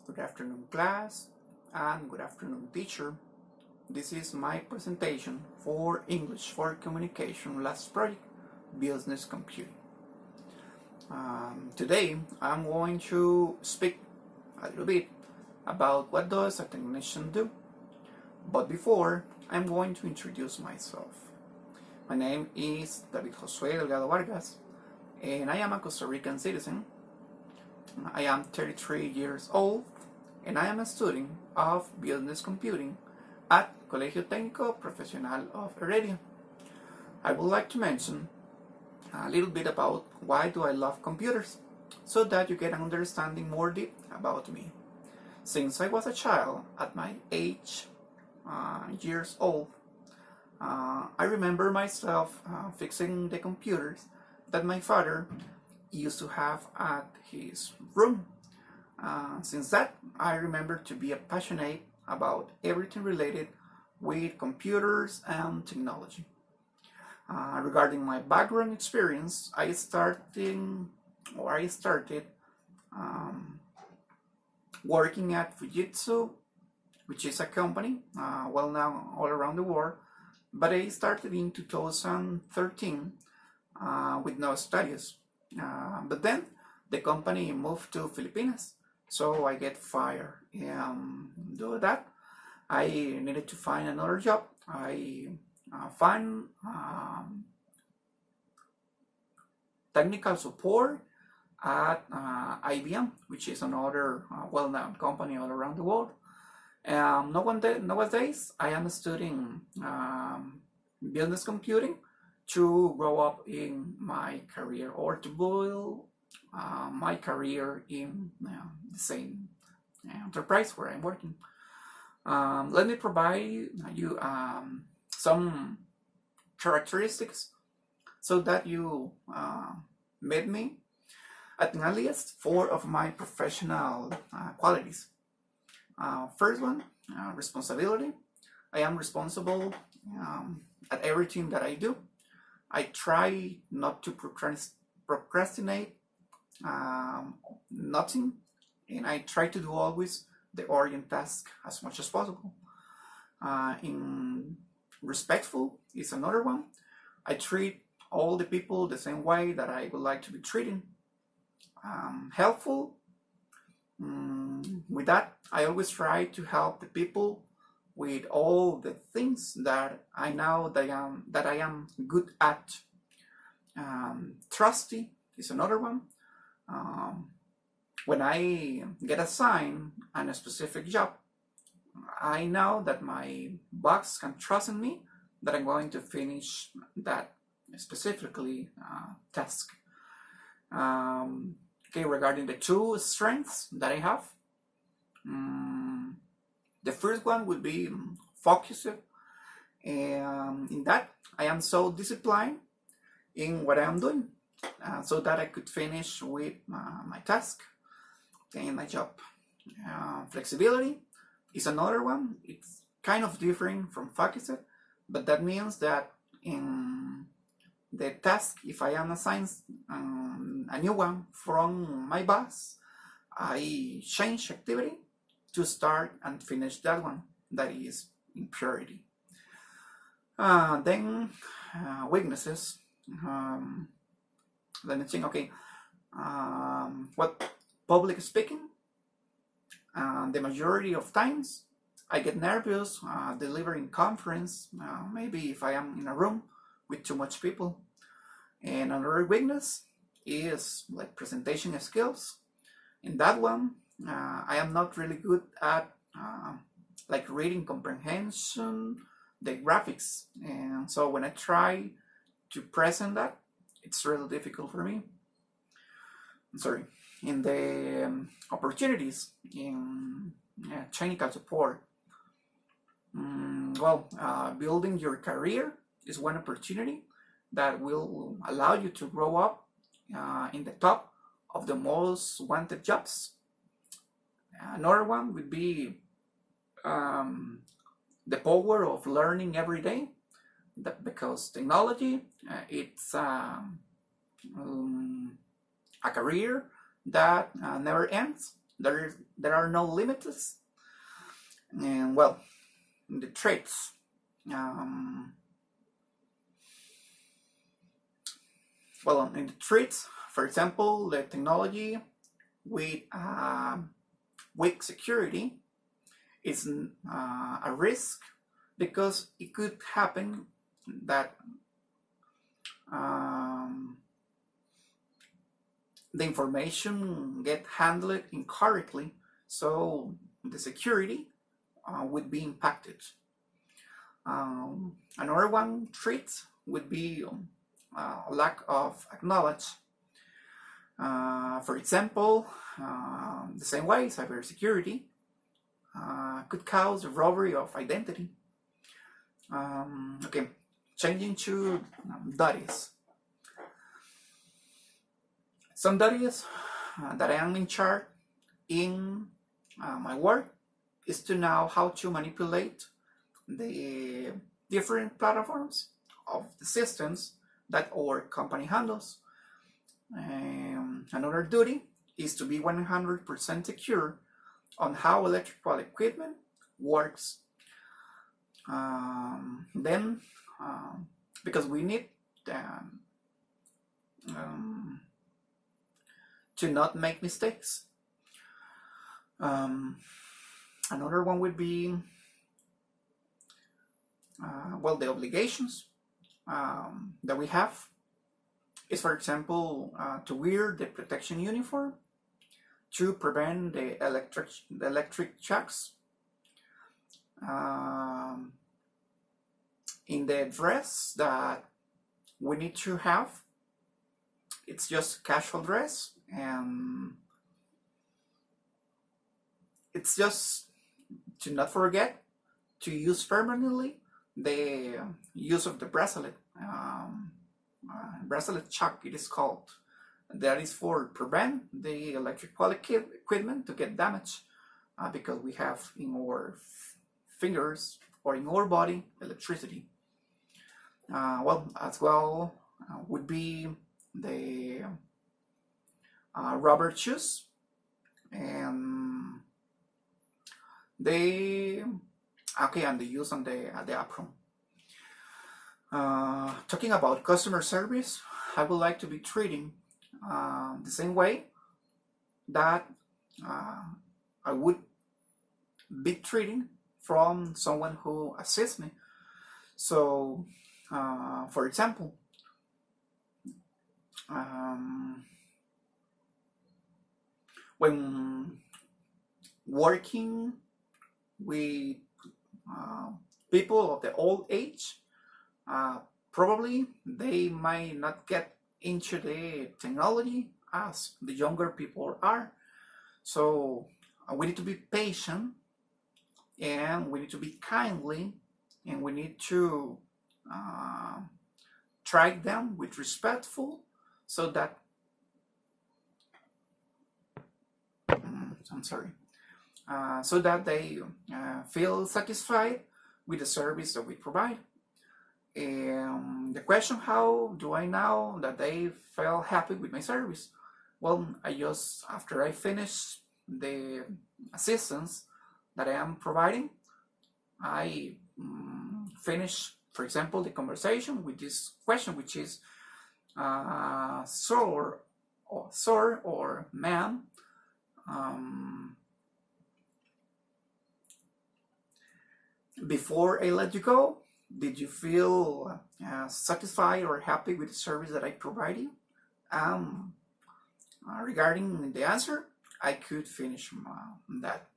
Good afternoon, class, and good afternoon, teacher. This is my presentation for English for Communication last project, Business Computing. Today, I'm going to speak a little bit about what does a technician do. But before, I'm going to introduce myself. My name is David Josue Delgado Vargas, and I am a Costa Rican citizen. I am 33 years old, and I am a student of Business Computing at Colegio Técnico Profesional of Heredia. I would like to mention a little bit about why do I love computers, so that you get an understanding more deep about me. Since I was a child, at my age, years old, I remember myself fixing the computers that my father used to have at his room. Since that, I remember to be passionate about everything related with computers and technology. Regarding my background experience, I started working at Fujitsu, which is a company well known all around the world, but I started in 2013 with no studies. But then the company moved to Philippines, so I get fired. Do that, I needed to find another job. I found technical support at IBM, which is another well-known company all around the world. Nowadays, I am studying business computing to grow up in my career, or to build my career in the same enterprise where I'm working. Let me provide you some characteristics so that you meet me at least 4 of my professional qualities. First one, responsibility. I am responsible at everything that I do. I try not to procrastinate nothing, and I try to do always the urgent task as much as possible. In respectful is another one. I treat all the people the same way that I would like to be treated. Helpful. With that, I always try to help the people with all the things that I know that I am good at. Trusty is another one. When I get assigned on a specific job, I know that my boss can trust in me that I'm going to finish that specifically task. Regarding the 2 strengths that I have, the first one would be focused, and in that I am so disciplined in what I am doing, so that I could finish with my task and my job. Flexibility is another one. It's kind of different from focused, but that means that in the task, if I am assigned a new one from my boss, I change activity to start and finish that one that is in priority. Then weaknesses. Let me think. What public speaking? The majority of times I get nervous delivering conference. Maybe if I am in a room with too much people. And another weakness is like presentation skills. In that one, I am not really good at like reading comprehension, the graphics, and so when I try to present that, it's really difficult for me. In the opportunities in technical support, building your career is one opportunity that will allow you to grow up in the top of the most wanted jobs. Another one would be the power of learning every day, because technology it's a career that never ends. there are no limits. And well, the traits. Well, in the traits, for example, the technology with weak security is a risk, because it could happen that the information get handled incorrectly, so the security would be impacted. Another one trait would be lack of acknowledge. For example, the same way, cybersecurity could cause a robbery of identity. Okay, changing to duties. Some duties that I am in charge in my work is to know how to manipulate the different platforms of the systems that our company handles. Another duty is to be 100% secure on how electrical equipment works. Then, because we need to not make mistakes. Another one would be, well, the obligations that we have is, for example, to wear the protection uniform to prevent the electric shocks. In the dress that we need to have, it's just casual dress, and it's just to not forget to use permanently the use of the bracelet. Bracelet chock, it is called. That is for prevent the electrical equipment to get damaged, because we have in our fingers or in our body electricity. Well, as well would be the rubber shoes and and the use on the apron. Talking about customer service, I would like to be treating the same way that I would be treating from someone who assists me. So, for example, when working with people of the old age, probably they might not get into the technology as the younger people are. So we need to be patient, and we need to be kindly, and we need to treat them with respectful, so that so that they feel satisfied with the service that we provide. The question, how do I know that they felt happy with my service? Well, after I finish the assistance that I am providing, I finish, for example, the conversation with this question, which is, sir or ma'am, before I let you go, did you feel satisfied or happy with the service that I provided you? Regarding the answer, I could finish that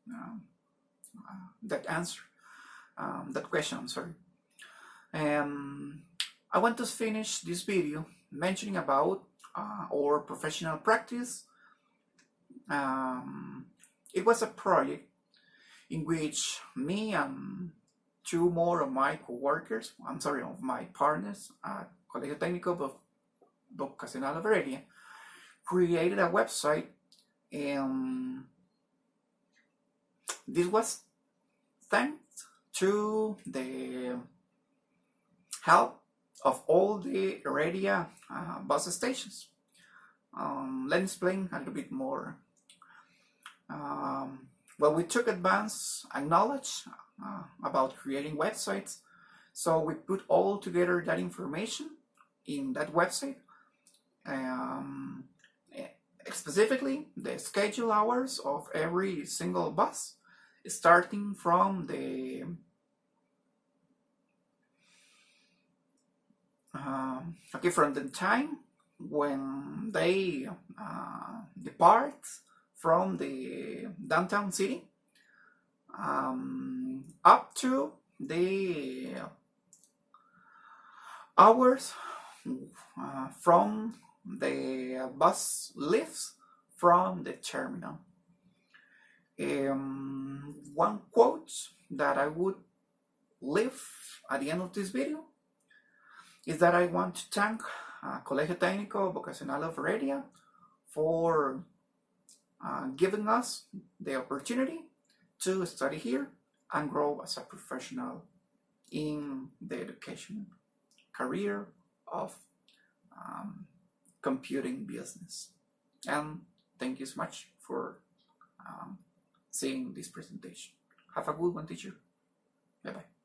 answer, that question. I'm sorry. I want to finish this video mentioning about our professional practice. It was a project in which me and two more of my co-workers, of my partners at Colegio Técnico Vocacional of Heredia, created a website, and this was thanks to the help of all the Heredia bus stations. Let me explain a little bit more. well, we took advance knowledge about creating websites. So we put all together that information in that website. Specifically, the schedule hours of every single bus, starting from the from the time when they depart from the downtown city, up to the hours from the bus leaves from the terminal. One quote that I would leave at the end of this video is that I want to thank Colegio Técnico Vocacional of Heredia for giving us the opportunity to study here and grow as a professional in the education career of computing business. And thank you so much for seeing this presentation. Have a good one, teacher. Bye-bye.